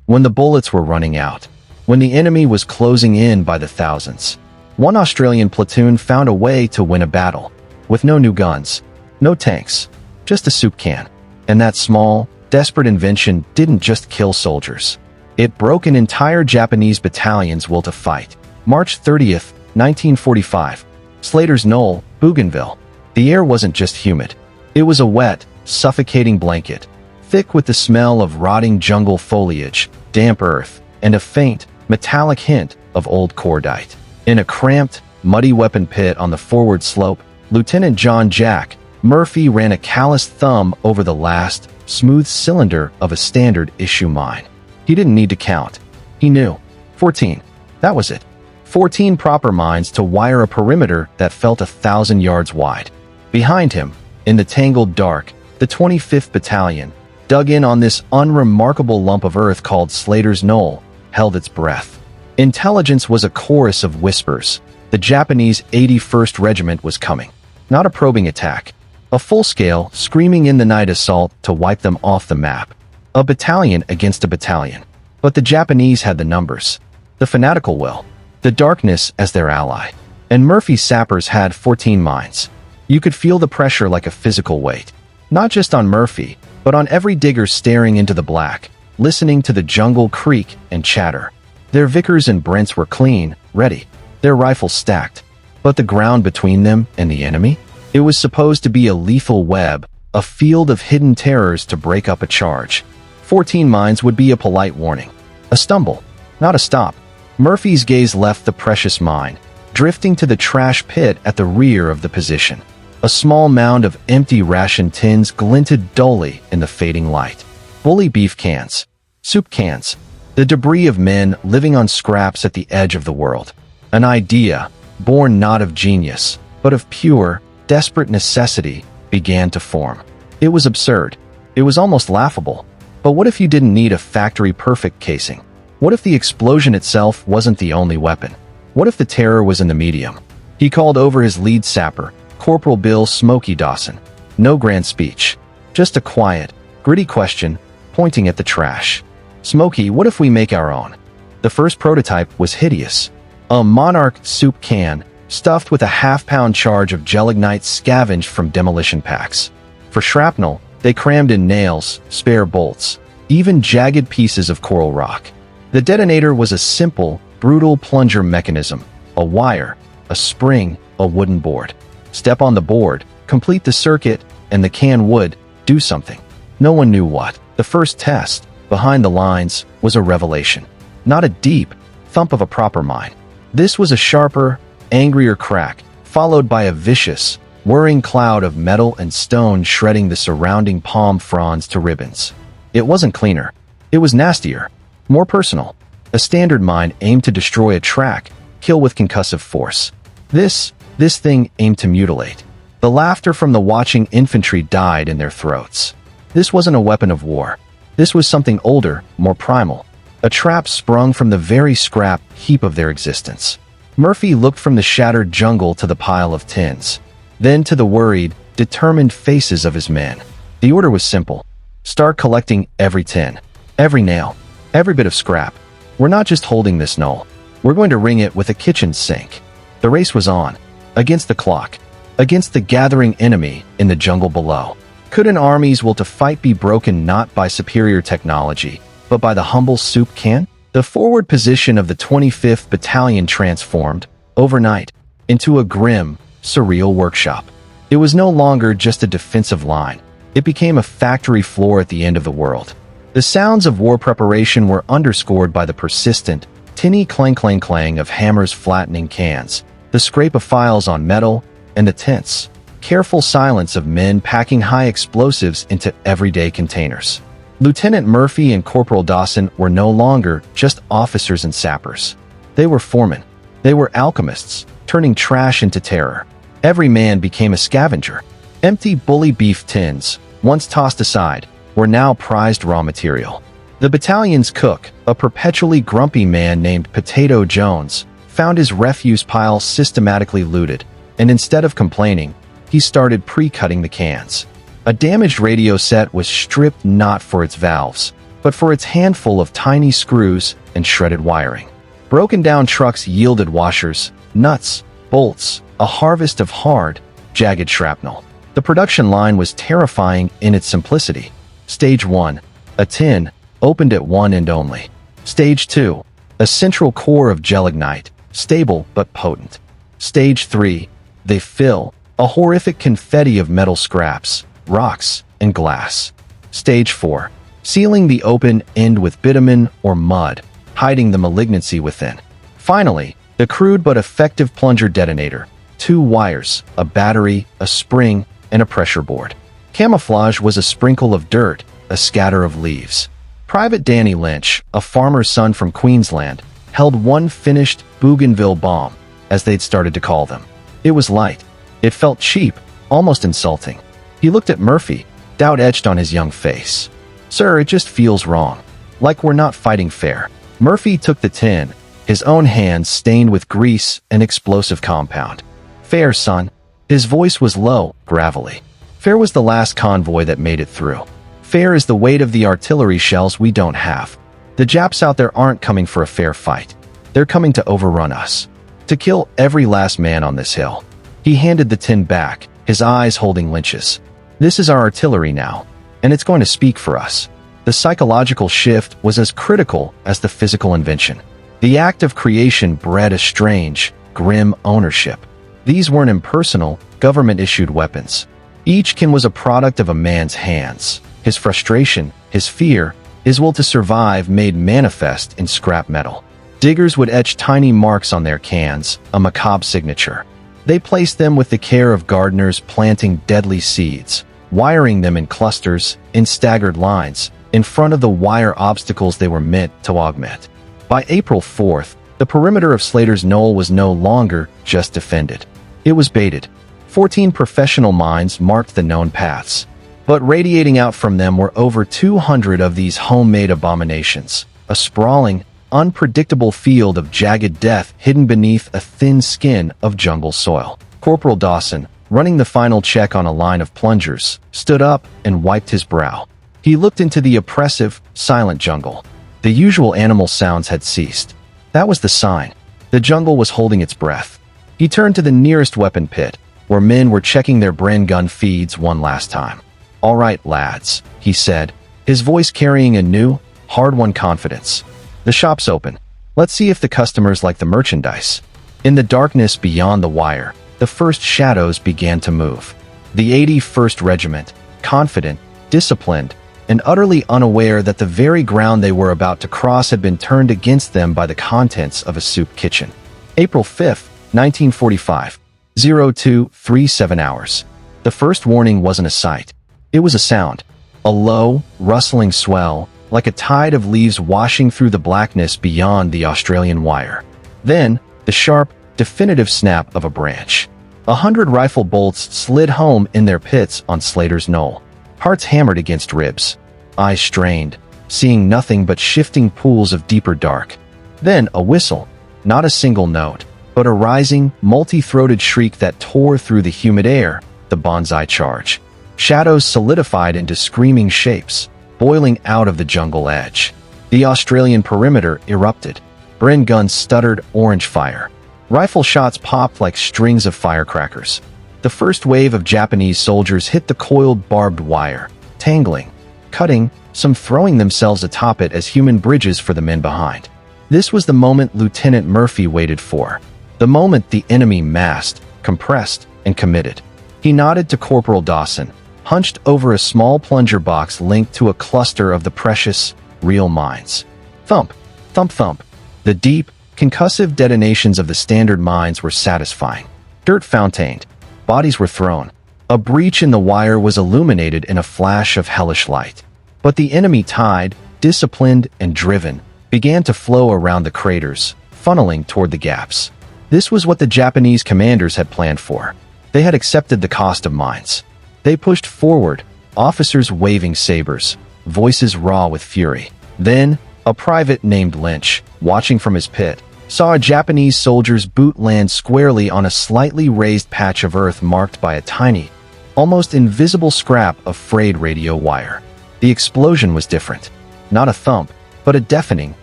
when the bullets were running out, when the enemy was closing in by the thousands. One Australian platoon found a way to win a battle, with no new guns, no tanks, just a soup can. And that small, desperate invention didn't just kill soldiers. It broke an entire Japanese battalion's will to fight. March 30th, 1945. Slater's Knoll, Bougainville. The air wasn't just humid. It was a wet, suffocating blanket, thick with the smell of rotting jungle foliage, damp earth, and a faint, metallic hint of old cordite. In a cramped, muddy weapon pit on the forward slope, Lieutenant John Jack Murphy ran a calloused thumb over the last, smooth cylinder of a standard-issue mine. He didn't need to count. He knew. 14. That was it. 14 proper mines to wire a perimeter that felt 1,000 yards wide. Behind him, in the tangled dark, the 25th Battalion, dug in on this unremarkable lump of earth called Slater's Knoll, held its breath. Intelligence was a chorus of whispers. The Japanese 81st Regiment was coming. Not a probing attack. A full-scale, screaming-in-the-night assault to wipe them off the map. A battalion against a battalion. But the Japanese had the numbers. The fanatical will. The darkness as their ally. And Murphy's sappers had 14 mines. You could feel the pressure like a physical weight. Not just on Murphy, but on every digger staring into the black, listening to the jungle creak and chatter. Their Vickers and Brents were clean, ready, their rifles stacked. But the ground between them and the enemy? It was supposed to be a lethal web, a field of hidden terrors to break up a charge. 14 mines would be a polite warning. A stumble, not a stop. Murphy's gaze left the precious mine, drifting to the trash pit at the rear of the position. A small mound of empty ration tins glinted dully in the fading light. Bully beef cans, soup cans, the debris of men living on scraps at the edge of the world. An idea, born not of genius, but of pure, desperate necessity, began to form. It was absurd. It was almost laughable. But what if you didn't need a factory-perfect casing? What if the explosion itself wasn't the only weapon? What if the terror was in the medium? He called over his lead sapper, Corporal Bill Smokey Dawson. No grand speech. Just a quiet, gritty question, pointing at the trash. Smokey, what if we make our own? The first prototype was hideous. A Monarch soup can, stuffed with a half-pound charge of gelignite scavenged from demolition packs. For shrapnel, they crammed in nails, spare bolts, even jagged pieces of coral rock. The detonator was a simple, brutal plunger mechanism, a wire, a spring, a wooden board. Step on the board, complete the circuit, and the can would do something. No one knew what. The first test, behind the lines, was a revelation. Not a deep thump of a proper mine. This was a sharper, angrier crack, followed by a vicious, whirring cloud of metal and stone shredding the surrounding palm fronds to ribbons. It wasn't cleaner. It was nastier, more personal. A standard mine aimed to destroy a track, kill with concussive force. This thing aimed to mutilate. The laughter from the watching infantry died in their throats. This wasn't a weapon of war. This was something older, more primal. A trap sprung from the very scrap heap of their existence. Murphy looked from the shattered jungle to the pile of tins, then to the worried, determined faces of his men. The order was simple. Start collecting every tin, every nail, every bit of scrap. We're not just holding this knoll. We're going to ring it with a kitchen sink. The race was on, against the clock, against the gathering enemy in the jungle below. Could an army's will to fight be broken not by superior technology, but by the humble soup can? The forward position of the 25th Battalion transformed, overnight, into a grim, surreal workshop. It was no longer just a defensive line. It became a factory floor at the end of the world. The sounds of war preparation were underscored by the persistent, tinny clang-clang-clang of hammers flattening cans, the scrape of files on metal, and the tense, careful silence of men packing high explosives into everyday containers. Lieutenant Murphy and Corporal Dawson were no longer just officers and sappers. They were foremen. They were alchemists, turning trash into terror. Every man became a scavenger. Empty bully beef tins, once tossed aside, were now prized raw material. The battalion's cook, a perpetually grumpy man named Potato Jones, found his refuse pile systematically looted, and instead of complaining, he started pre-cutting the cans. A damaged radio set was stripped not for its valves, but for its handful of tiny screws and shredded wiring. Broken down trucks yielded washers, nuts, bolts, a harvest of hard, jagged shrapnel. The production line was terrifying in its simplicity. Stage 1, a tin, opened at one end only. Stage 2, a central core of gelignite, stable but potent. Stage 3, they fill, a horrific confetti of metal scraps, rocks, and glass. Stage 4, sealing the open end with bitumen or mud, hiding the malignancy within. Finally, the crude but effective plunger detonator, 2 wires, a battery, a spring, and a pressure board. Camouflage was a sprinkle of dirt, a scatter of leaves. Private Danny Lynch, a farmer's son from Queensland, held one finished Bougainville bomb, as they'd started to call them. It was light. It felt cheap, almost insulting. He looked at Murphy, doubt etched on his young face. "Sir, it just feels wrong. Like we're not fighting fair." Murphy took the tin, his own hands stained with grease and explosive compound. "Fair, son." His voice was low, gravelly. "Fair was the last convoy that made it through. Fair is the weight of the artillery shells we don't have. The Japs out there aren't coming for a fair fight. They're coming to overrun us. To kill every last man on this hill." He handed the tin back, his eyes holding Lynch's. "This is our artillery now, and it's going to speak for us." The psychological shift was as critical as the physical invention. The act of creation bred a strange, grim ownership. These weren't impersonal, government-issued weapons. Each kin was a product of a man's hands. His frustration, his fear, his will to survive made manifest in scrap metal. Diggers would etch tiny marks on their cans, a macabre signature. They placed them with the care of gardeners planting deadly seeds, wiring them in clusters, in staggered lines, in front of the wire obstacles they were meant to augment. By April 4th, the perimeter of Slater's Knoll was no longer just defended. It was baited. 14 professional mines marked the known paths. But radiating out from them were over 200 of these homemade abominations, a sprawling, unpredictable field of jagged death hidden beneath a thin skin of jungle soil. Corporal Dawson, running the final check on a line of plungers, stood up and wiped his brow. He looked into the oppressive, silent jungle. The usual animal sounds had ceased. That was the sign. The jungle was holding its breath. He turned to the nearest weapon pit, where men were checking their Bren gun feeds one last time. "All right, lads," he said, his voice carrying a new, hard-won confidence. "The shop's open. Let's see if the customers like the merchandise." In the darkness beyond the wire, the first shadows began to move. The 81st Regiment, confident, disciplined, and utterly unaware that the very ground they were about to cross had been turned against them by the contents of a soup kitchen. April 5th, 1945, 0237 hours. The first warning wasn't a sight. It was a sound. A low, rustling swell, like a tide of leaves washing through the blackness beyond the Australian wire. Then, the sharp, definitive snap of a branch. 100 rifle bolts slid home in their pits on Slater's Knoll. Hearts hammered against ribs. Eyes strained, seeing nothing but shifting pools of deeper dark. Then a whistle, not a single note, but a rising, multi-throated shriek that tore through the humid air, the bonsai charge. Shadows solidified into screaming shapes, boiling out of the jungle edge. The Australian perimeter erupted. Bren guns stuttered orange fire. Rifle shots popped like strings of firecrackers. The first wave of Japanese soldiers hit the coiled barbed wire, tangling, cutting, some throwing themselves atop it as human bridges for the men behind. This was the moment Lieutenant Murphy waited for. The moment the enemy massed, compressed, and committed. He nodded to Corporal Dawson, hunched over a small plunger box linked to a cluster of the precious, real mines. Thump, thump, thump. The deep, concussive detonations of the standard mines were satisfying. Dirt fountained. Bodies were thrown. A breach in the wire was illuminated in a flash of hellish light. But the enemy tide, disciplined and driven, began to flow around the craters, funneling toward the gaps. This was what the Japanese commanders had planned for. They had accepted the cost of mines. They pushed forward, officers waving sabers, voices raw with fury. Then, a private named Lynch, watching from his pit, saw a Japanese soldier's boot land squarely on a slightly raised patch of earth marked by a tiny, almost invisible scrap of frayed radio wire. The explosion was different. not a thump, but a deafening,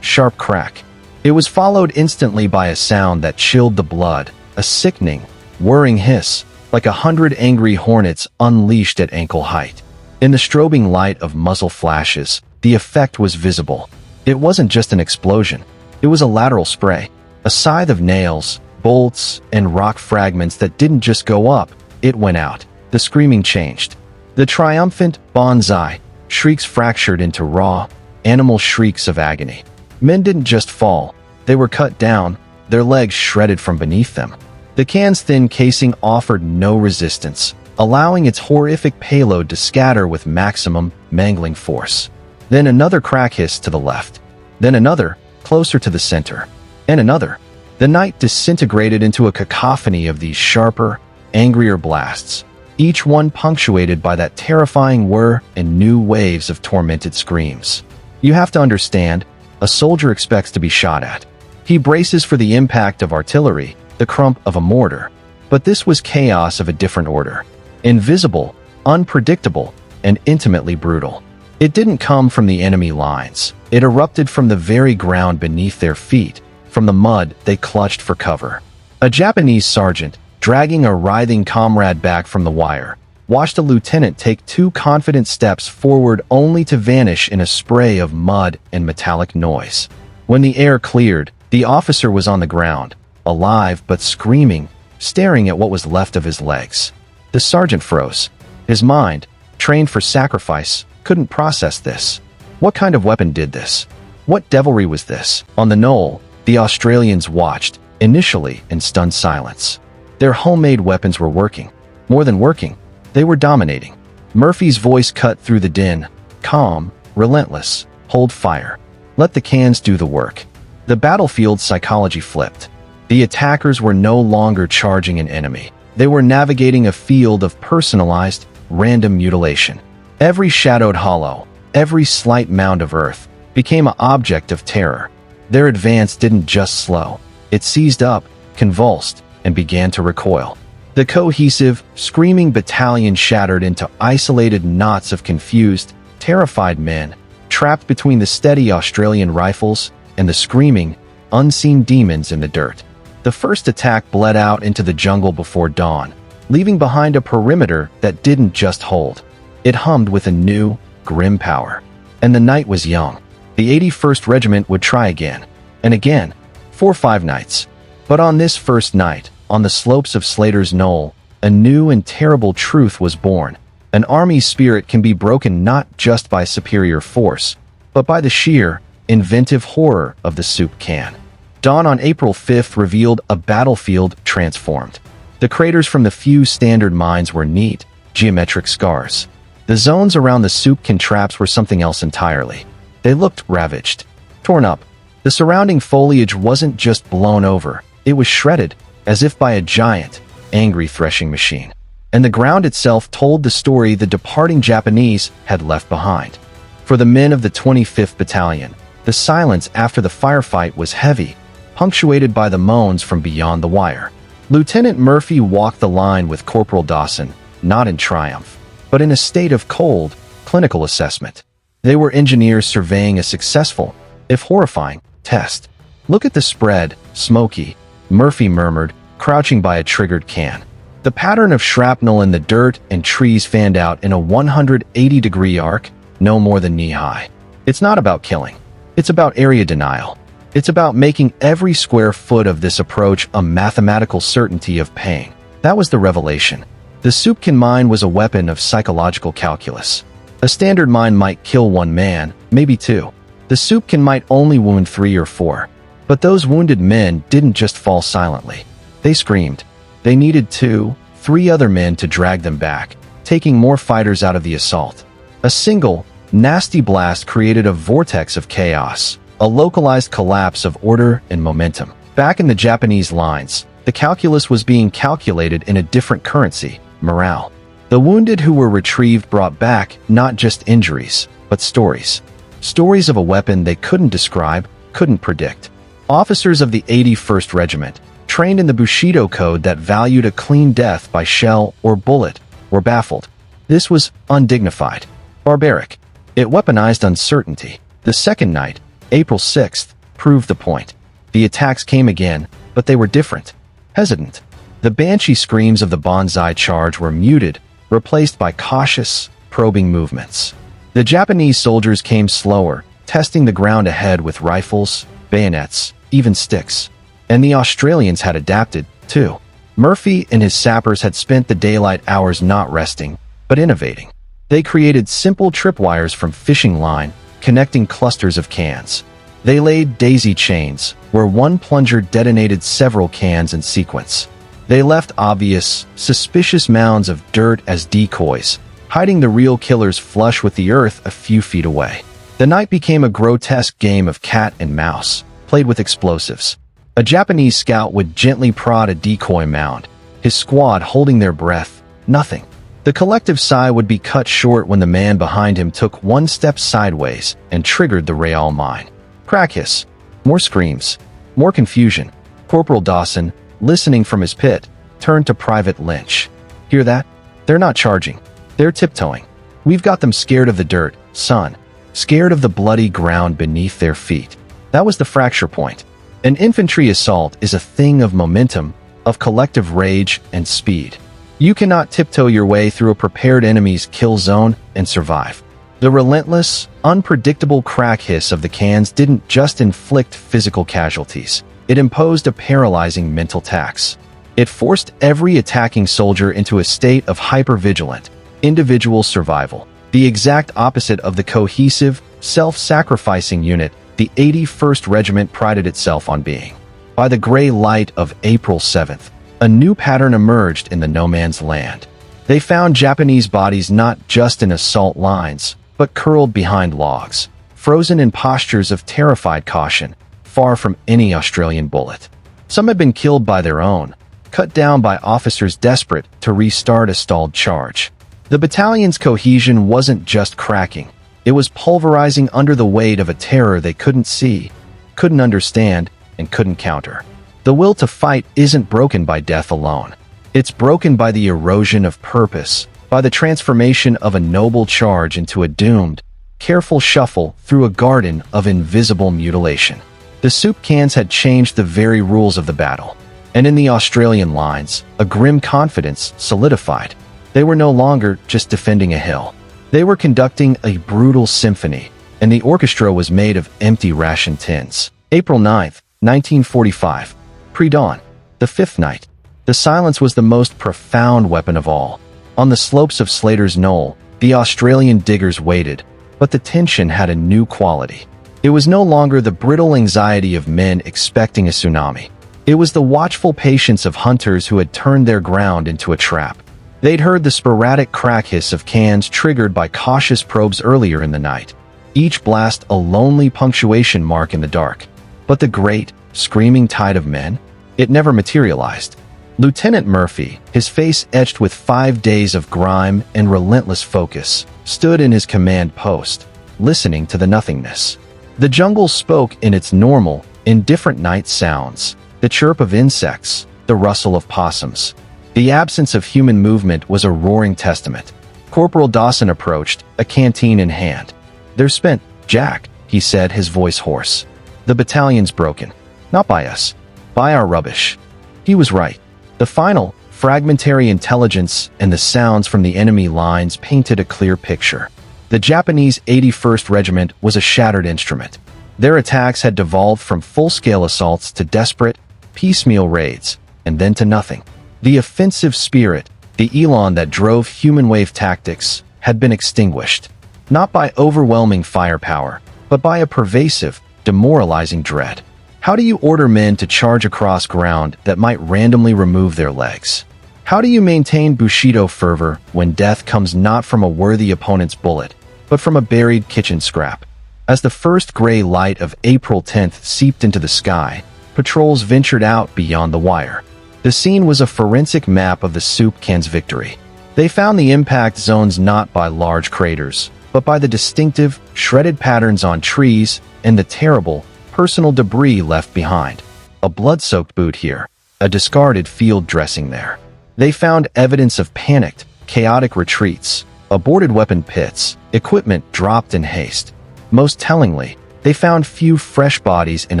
sharp crack. It was followed instantly by a sound that chilled the blood, a sickening, whirring hiss, like 100 angry hornets unleashed at ankle height. In the strobing light of muzzle flashes, the effect was visible. It wasn't just an explosion. It was a lateral spray, a scythe of nails, bolts, and rock fragments that didn't just go up, it went out. The screaming changed. The triumphant banzai shrieks fractured into raw, animal shrieks of agony. Men didn't just fall. They were cut down, their legs shredded from beneath them. The can's thin casing offered no resistance, allowing its horrific payload to scatter with maximum mangling force. Then another crack hissed to the left. Then another, closer to the center. And another. The night disintegrated into a cacophony of these sharper, angrier blasts, each one punctuated by that terrifying whir and new waves of tormented screams. You have to understand, a soldier expects to be shot at. He braces for the impact of artillery, the crump of a mortar. But this was chaos of a different order. Invisible, unpredictable, and intimately brutal. It didn't come from the enemy lines. It erupted from the very ground beneath their feet, from the mud they clutched for cover. A Japanese sergeant, dragging a writhing comrade back from the wire, watched a lieutenant take 2 confident steps forward only to vanish in a spray of mud and metallic noise. When the air cleared, the officer was on the ground, alive but screaming, staring at what was left of his legs. The sergeant froze. His mind, trained for sacrifice, couldn't process this. What kind of weapon did this? What devilry was this? On the knoll, the Australians watched, initially in stunned silence. Their homemade weapons were working. More than working, they were dominating. Murphy's voice cut through the din. Calm, relentless, hold fire. Let the cans do the work. The battlefield psychology flipped. The attackers were no longer charging an enemy. They were navigating a field of personalized, random mutilation. Every shadowed hollow, every slight mound of earth, became an object of terror. Their advance didn't just slow. It seized up, convulsed, and began to recoil. The cohesive, screaming battalion shattered into isolated knots of confused, terrified men, trapped between the steady Australian rifles and the screaming, unseen demons in the dirt. The first attack bled out into the jungle before dawn, leaving behind a perimeter that didn't just hold. It hummed with a new, grim power. And the night was young. The 81st Regiment would try again, and again, 4 or 5 nights. But on this first night, on the slopes of Slater's Knoll, a new and terrible truth was born. An army's spirit can be broken not just by superior force, but by the sheer, inventive horror of the soup can. Dawn on April 5th revealed a battlefield transformed. The craters from the few standard mines were neat, geometric scars. The zones around the soup can traps were something else entirely. They looked ravaged, torn up. The surrounding foliage wasn't just blown over, it was shredded, as if by a giant, angry threshing machine. And the ground itself told the story the departing Japanese had left behind. For the men of the 25th Battalion, the silence after the firefight was heavy, punctuated by the moans from beyond the wire. Lieutenant Murphy walked the line with Corporal Dawson, not in triumph, but in a state of cold, clinical assessment. They were engineers surveying a successful, if horrifying, test. "Look at the spread, smoky," Murphy murmured, crouching by a triggered can. The pattern of shrapnel in the dirt and trees fanned out in a 180-degree arc, no more than knee-high. It's not about killing. It's about area denial. It's about making every square foot of this approach a mathematical certainty of pain. That was the revelation. The Soupcan mine was a weapon of psychological calculus. A standard mine might kill 1 man, maybe 2. The Soupcan might only wound 3 or 4. But those wounded men didn't just fall silently. They screamed. They needed 2, 3 other men to drag them back, taking more fighters out of the assault. A single, nasty blast created a vortex of chaos, a localized collapse of order and momentum. Back in the Japanese lines, the calculus was being calculated in a different currency, morale. The wounded who were retrieved brought back not just injuries, but stories. Stories of a weapon they couldn't describe, couldn't predict. Officers of the 81st Regiment, trained in the Bushido code that valued a clean death by shell or bullet, were baffled. This was undignified, barbaric. It weaponized uncertainty. The second night, April 6th, proved the point. The attacks came again, but they were different. Hesitant. The banshee screams of the banzai charge were muted, replaced by cautious, probing movements. The Japanese soldiers came slower, testing the ground ahead with rifles, bayonets, even sticks. And the Australians had adapted, too. Murphy and his sappers had spent the daylight hours not resting, but innovating. They created simple tripwires from fishing line, connecting clusters of cans. They laid daisy chains, where one plunger detonated several cans in sequence. They left obvious, suspicious mounds of dirt as decoys, hiding the real killers flush with the earth a few feet away. The night became a grotesque game of cat and mouse, played with explosives. A Japanese scout would gently prod a decoy mound, his squad holding their breath. Nothing. The collective sigh would be cut short when the man behind him took one step sideways and triggered the Real mine. Crack hiss. More screams. More confusion. Corporal Dawson, listening from his pit, turned to Private Lynch. Hear that? They're not charging. They're tiptoeing. We've got them scared of the dirt, son. Scared of the bloody ground beneath their feet. That was the fracture point. An infantry assault is a thing of momentum, of collective rage and speed. You cannot tiptoe your way through a prepared enemy's kill zone and survive. The relentless, unpredictable crack hiss of the cans didn't just inflict physical casualties. It imposed a paralyzing mental tax. It forced every attacking soldier into a state of hypervigilant, individual survival, the exact opposite of the cohesive, self-sacrificing unit the 81st Regiment prided itself on being. By the gray light of April 7th, a new pattern emerged in the no-man's land. They found Japanese bodies not just in assault lines, but curled behind logs, frozen in postures of terrified caution, far from any Australian bullet. Some had been killed by their own, cut down by officers desperate to restart a stalled charge. The battalion's cohesion wasn't just cracking. It was pulverizing under the weight of a terror they couldn't see, couldn't understand, and couldn't counter. The will to fight isn't broken by death alone. It's broken by the erosion of purpose, by the transformation of a noble charge into a doomed, careful shuffle through a garden of invisible mutilation. The soup cans had changed the very rules of the battle, and in the Australian lines, a grim confidence solidified. They were no longer just defending a hill. They were conducting a brutal symphony, and the orchestra was made of empty ration tins. April 9th, 1945. Pre-dawn. The fifth night. The silence was the most profound weapon of all. On the slopes of Slater's Knoll, the Australian diggers waited, but the tension had a new quality. It was no longer the brittle anxiety of men expecting a tsunami. It was the watchful patience of hunters who had turned their ground into a trap. They'd heard the sporadic crack hiss of cans triggered by cautious probes earlier in the night, each blast a lonely punctuation mark in the dark. But the great, screaming tide of men? It never materialized. Lieutenant Murphy, his face etched with 5 days of grime and relentless focus, stood in his command post, listening to the nothingness. The jungle spoke in its normal, indifferent night sounds, the chirp of insects, the rustle of possums. The absence of human movement was a roaring testament. Corporal Dawson approached, a canteen in hand. "They're spent, Jack," he said, his voice hoarse. "The battalion's broken. Not by us. By our rubbish." He was right. The final, fragmentary intelligence and the sounds from the enemy lines painted a clear picture. The Japanese 81st Regiment was a shattered instrument. Their attacks had devolved from full-scale assaults to desperate, piecemeal raids, and then to nothing. The offensive spirit, the elan that drove human wave tactics, had been extinguished, not by overwhelming firepower, but by a pervasive, demoralizing dread. How do you order men to charge across ground that might randomly remove their legs? How do you maintain Bushido fervor when death comes not from a worthy opponent's bullet, but from a buried kitchen scrap? As the first gray light of April 10th seeped into the sky, patrols ventured out beyond the wire. The scene was a forensic map of the soup can's victory. They found the impact zones not by large craters, but by the distinctive, shredded patterns on trees and the terrible, personal debris left behind. A blood-soaked boot here, a discarded field dressing there. They found evidence of panicked, chaotic retreats, aborted weapon pits, equipment dropped in haste. Most tellingly, they found few fresh bodies in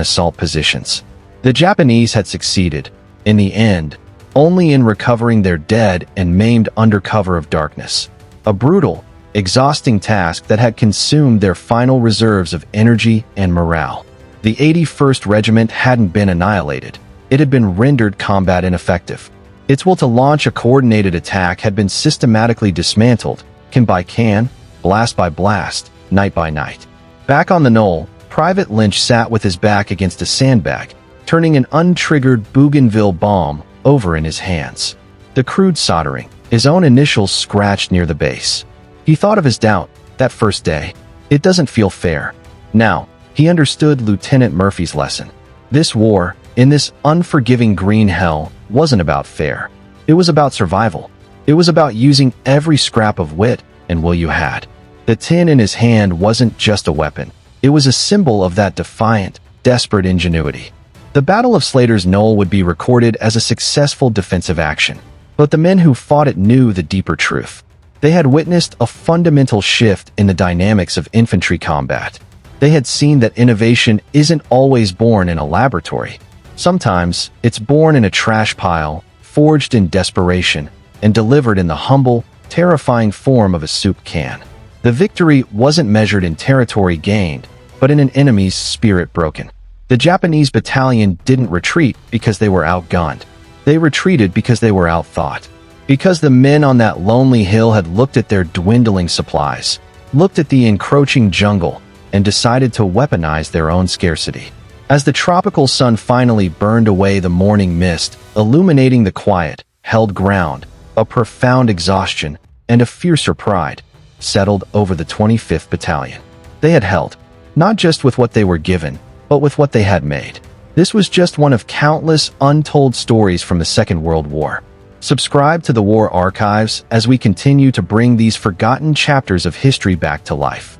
assault positions. The Japanese had succeeded, in the end, only in recovering their dead and maimed under cover of darkness. A brutal, exhausting task that had consumed their final reserves of energy and morale. The 81st Regiment hadn't been annihilated. It had been rendered combat ineffective. Its will to launch a coordinated attack had been systematically dismantled, can by can, blast by blast, night by night. Back on the knoll, Private Lynch sat with his back against a sandbag, turning an untriggered Bougainville bomb over in his hands. The crude soldering, his own initials scratched near the base. He thought of his doubt, that first day. It doesn't feel fair. Now, he understood Lieutenant Murphy's lesson. This war, in this unforgiving green hell, wasn't about fair. It was about survival. It was about using every scrap of wit and will you had. The tin in his hand wasn't just a weapon. It was a symbol of that defiant, desperate ingenuity. The Battle of Slater's Knoll would be recorded as a successful defensive action, but the men who fought it knew the deeper truth. They had witnessed a fundamental shift in the dynamics of infantry combat. They had seen that innovation isn't always born in a laboratory. Sometimes, it's born in a trash pile, forged in desperation, and delivered in the humble, terrifying form of a soup can. The victory wasn't measured in territory gained, but in an enemy's spirit broken. The Japanese battalion didn't retreat because they were outgunned. They retreated because they were outthought. Because the men on that lonely hill had looked at their dwindling supplies, looked at the encroaching jungle, and decided to weaponize their own scarcity. As the tropical sun finally burned away the morning mist, illuminating the quiet, held ground, a profound exhaustion and a fiercer pride settled over the 25th Battalion. They had held, not just with what they were given, but with what they had made. This was just one of countless untold stories from the Second World War. Subscribe to the War Archives as we continue to bring these forgotten chapters of history back to life.